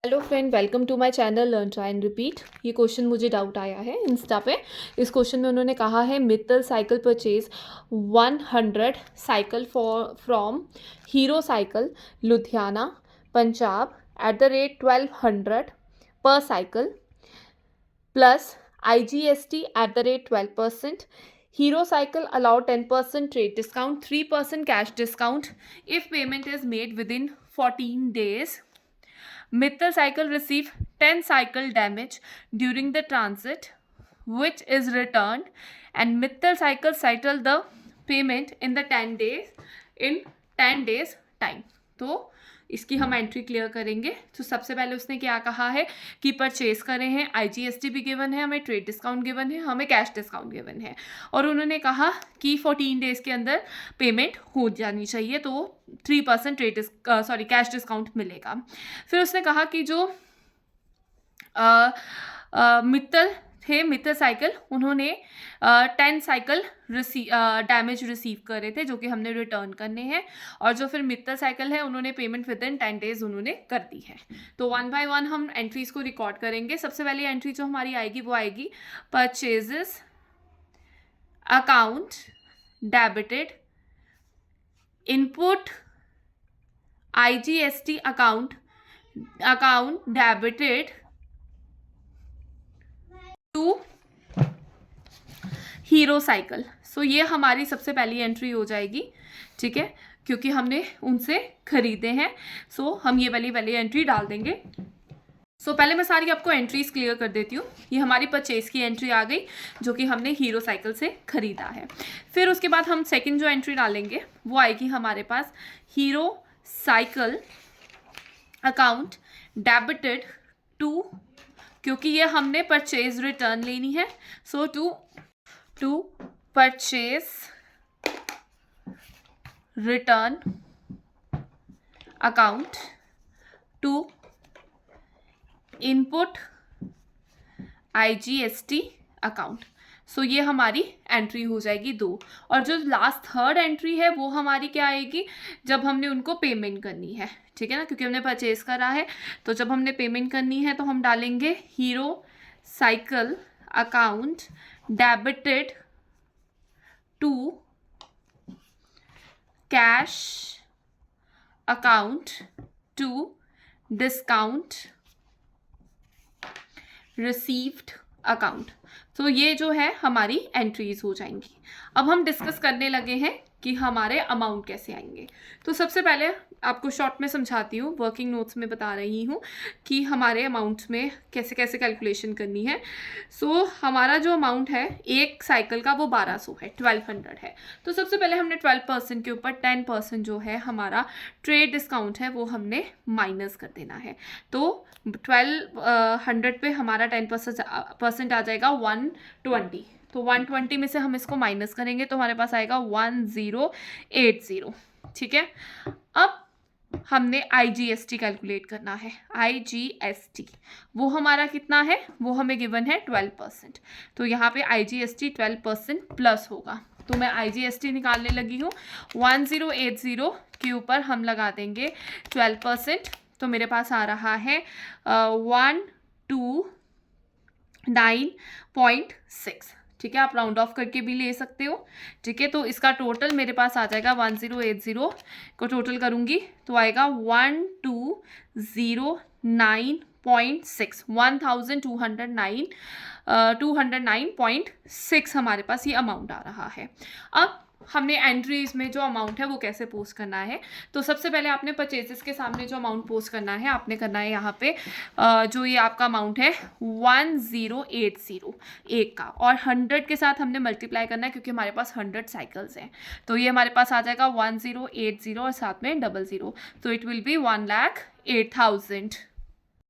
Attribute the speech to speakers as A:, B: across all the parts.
A: Hello friend, welcome to my channel learn try and repeat. ये question मुझे doubt आया है इंस्टा पे। इस क्वेश्चन में उन्होंने कहा है Mittal cycle purchase 100 cycle from hero cycle Ludhiana Punjab at the rate 1200 पर cycle plus IGST at the rate 12%. Hero Cycle allow 10% trade discount, 3% cash discount if payment is made within 14 days. Mittal cycle receive 10 cycle damage during the transit, which is returned, and Mittal cycle settle the payment in the 10 days time. तो इसकी हम entry clear करेंगे। तो सबसे पहले उसने क्या कहा है कि परचेज करे हैं, IGST भी गिवन है, हमें ट्रेड डिस्काउंट गिवन है, हमें कैश डिस्काउंट गिवन है, और उन्होंने कहा कि 14 डेज के अंदर पेमेंट हो जानी चाहिए, तो 3% कैश डिस्काउंट मिलेगा। फिर उसने कहा कि जो मित्तल साइकिल उन्होंने 10 साइकिल डैमेज रिसीव करे थे जो कि हमने रिटर्न करने हैं, और जो फिर मित्तल साइकिल है उन्होंने पेमेंट विद इन 10 डेज उन्होंने कर दी है। तो 1 बाय 1 हम एंट्रीज को रिकॉर्ड करेंगे। सबसे पहली एंट्री जो हमारी आएगी वो आएगी purchases account debited input IGST account debited to Hero Cycle. So ये हमारी सबसे पहली एंट्री हो जाएगी, ठीक है, क्योंकि हमने उनसे खरीदे हैं। सो हम ये वाली एंट्री डाल देंगे। सो पहले मैं सारी आपको एंट्रीज क्लियर कर देती हूँ। ये हमारी परचेज की एंट्री आ गई जो कि हमने हीरो साइकिल से खरीदा है। फिर उसके बाद हम सेकंड जो एंट्री डालेंगे वो आएगी हमारे पास Hero cycle account debited to, क्योंकि ये हमने परचेज रिटर्न लेनी है। So to purchase return account to input IGST account. So ये हमारी एंट्री हो जाएगी 2। और जो लास्ट थर्ड एंट्री है वो हमारी क्या आएगी, जब हमने उनको पेमेंट करनी है, ठीक है ना, क्योंकि हमने परचेज करा है। तो जब हमने पेमेंट करनी है तो हम डालेंगे Hero cycle account debited to cash account to discount received account. तो ये जो है हमारी एंट्रीज हो जाएंगी। अब हम डिस्कस करने लगे हैं कि हमारे अमाउंट कैसे आएंगे। तो सबसे पहले आपको शॉर्ट में समझाती हूँ, वर्किंग नोट्स में बता रही हूँ कि हमारे अमाउंट्स में कैसे कैसे कैलकुलेशन करनी है। सो हमारा जो अमाउंट है एक साइकिल का वो 1200 है, 1200 है। तो सबसे पहले हमने 12% के ऊपर 10% जो है हमारा ट्रेड डिस्काउंट है वो हमने माइनस कर देना है। तो 1200 पे हमारा 10% आ जाएगा 120। तो 120 में से हम इसको माइनस करेंगे तो हमारे पास आएगा 1080, ठीक है। अब हमने IGST कैलकुलेट करना है। IGST वो हमारा कितना है, वो हमें गिवन है 12%। तो यहाँ पे IGST 12% प्लस होगा। तो मैं IGST निकालने लगी हूँ। 1080 के ऊपर हम लगा देंगे 12%। तो मेरे पास आ रहा है 129.6, ठीक है। आप राउंड ऑफ करके भी ले सकते हो, ठीक है। तो इसका टोटल मेरे पास आ जाएगा 1080 को टोटल करूंगी तो आएगा 1209.6, 209.6 हमारे पास ये अमाउंट आ रहा है। अब हमने एंट्रीज में जो अमाउंट है वो कैसे पोस्ट करना है। तो सबसे पहले आपने परचेजेस के सामने जो अमाउंट पोस्ट करना है, आपने करना है यहाँ पे जो ये आपका अमाउंट है 1080 एक का, और 100 के साथ हमने मल्टीप्लाई करना है क्योंकि हमारे पास 100 साइकिल्स हैं। तो ये हमारे पास आ जाएगा 1080 और साथ में 00, तो इट विल बी 1,08,000,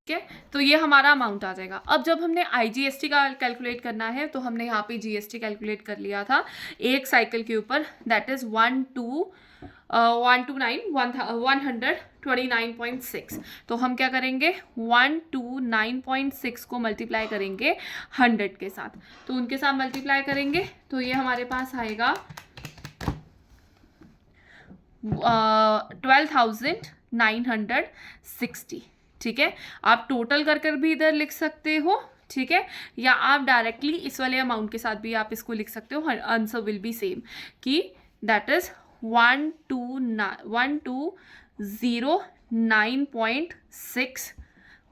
A: ठीक है। तो ये हमारा अमाउंट आ जाएगा। अब जब हमने IGST का कैलकुलेट करना है तो हमने यहाँ पे GST कैलकुलेट कर लिया था एक साइकिल के ऊपर, दैट इज 129.6। तो हम क्या करेंगे, 129.6 को मल्टीप्लाई करेंगे 100 के साथ। तो उनके साथ मल्टीप्लाई करेंगे तो ये हमारे पास आएगा 12,960, ठीक है, आप टोटल कर कर भी इधर लिख सकते हो, ठीक है, या आप डायरेक्टली इस वाले अमाउंट के साथ भी आप इसको लिख सकते हो, आंसर विल बी सेम कि दैट इज 1209.6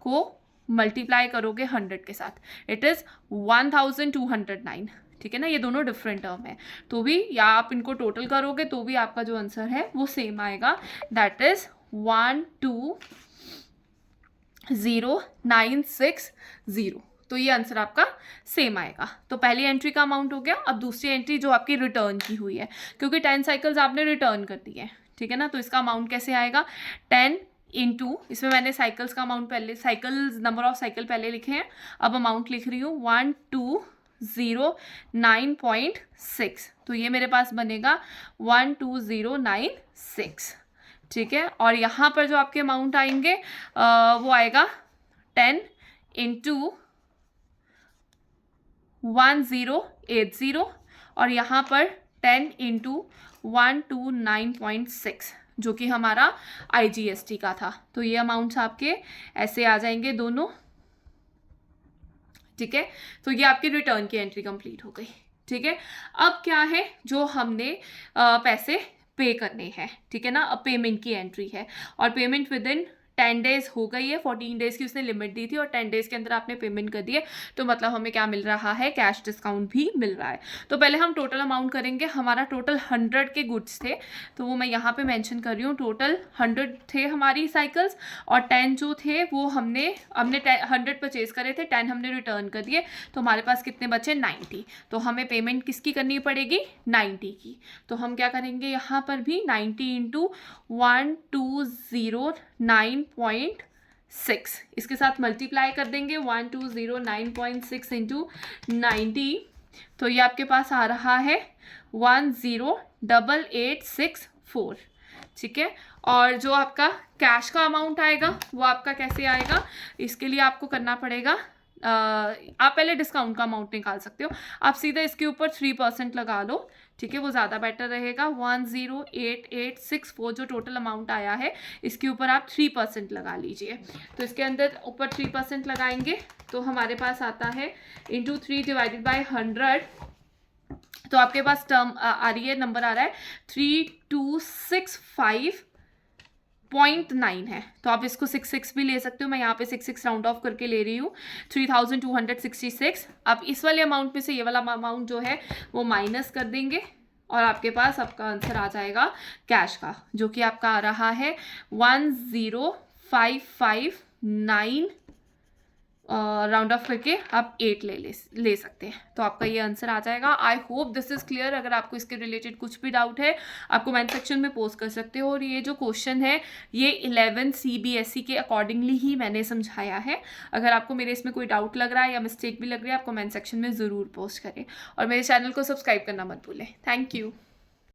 A: को मल्टीप्लाई करोगे 100 के साथ, इट इज 1209, ठीक है ना, ये दोनों डिफरेंट टर्म है, तो भी या आप इनको टोटल करोगे तो भी आपका जो आंसर है वो सेम आएगा, दैट इज 120960, तो ये आंसर आपका सेम आएगा। तो पहली एंट्री का अमाउंट हो गया। अब दूसरी एंट्री जो आपकी रिटर्न की हुई है, क्योंकि 10 साइकिल्स आपने रिटर्न कर दी है, ठीक है ना, तो इसका अमाउंट कैसे आएगा, 10 इंटू, इसमें मैंने साइकिल्स का अमाउंट पहले, साइकिल्स नंबर ऑफ साइकिल पहले लिखे हैं, अब अमाउंट लिख रही हूँ 1209.6, तो ये मेरे पास बनेगा 12096, ठीक है, और यहाँ पर जो आपके अमाउंट आएंगे वो आएगा 10 इंटू 1080, और यहाँ पर 10 इंटू 129.6, जो कि हमारा IGST का था, तो ये अमाउंट्स आपके ऐसे आ जाएंगे दोनों, ठीक है, तो ये आपकी रिटर्न की एंट्री कंप्लीट हो गई, ठीक है। अब क्या है, जो हमने पैसे पे करने हैं, ठीक है ना, अब पेमेंट की एंट्री है, और पेमेंट विद इन 10 डेज हो गई है, 14 डेज की उसने लिमिट दी थी और 10 डेज के अंदर आपने पेमेंट कर दी है, तो मतलब हमें क्या मिल रहा है, कैश डिस्काउंट भी मिल रहा है। तो पहले हम टोटल अमाउंट करेंगे, हमारा टोटल 100 के गुड्स थे, तो वो मैं यहाँ पे मेंशन कर रही हूँ, टोटल 100 थे हमारी साइकिल्स, और 10 जो थे वो हमने 100 परचेज करे थे, 10 हमने रिटर्न कर दिए, तो हमारे पास कितने बचे, 90, तो हमें पेमेंट किसकी करनी पड़ेगी, 90 की, तो हम क्या करेंगे, यहाँ पर भी 90 इंटू 1209.6 इसके साथ मल्टीप्लाई कर देंगे, 1209.6 इंटू 90, तो ये आपके पास आ रहा है 10884, ठीक है। और जो आपका कैश का अमाउंट आएगा वो आपका कैसे आएगा, इसके लिए आपको करना पड़ेगा, आप पहले डिस्काउंट का अमाउंट निकाल सकते हो, आप सीधा इसके ऊपर 3% लगा लो, ठीक है, वो ज़्यादा बेटर रहेगा। 10884 जो टोटल अमाउंट आया है, इसके ऊपर आप 3% लगा लीजिए, तो इसके अंदर ऊपर 3% लगाएंगे तो हमारे पास आता है इंटू 3 डिवाइडेड बाई 100, तो आपके पास टर्म आ रही है, नंबर आ रहा है 3265.9 है, तो आप इसको 66 भी ले सकते हो, मैं यहाँ पे 66 राउंड ऑफ करके ले रही हूँ, 3266। अब इस वाले अमाउंट में से ये वाला अमाउंट जो है वो माइनस कर देंगे, और आपके पास आपका आंसर आ जाएगा कैश का, जो कि आपका आ रहा है 10559, राउंड ऑफ करके आप 8 ले सकते हैं, तो आपका ये आंसर आ जाएगा। I hope this is clear. अगर आपको इसके रिलेटेड कुछ भी डाउट है आप कमेंट सेक्शन में पोस्ट कर सकते हो, और ये जो क्वेश्चन है ये 11 CBSE के अकॉर्डिंगली ही मैंने समझाया है। अगर आपको मेरे इसमें कोई डाउट लग रहा है या मिस्टेक भी लग रही है, आप कमेंट सेक्शन में ज़रूर पोस्ट करें, और मेरे चैनल को सब्सक्राइब करना मत भूलें। Thank you.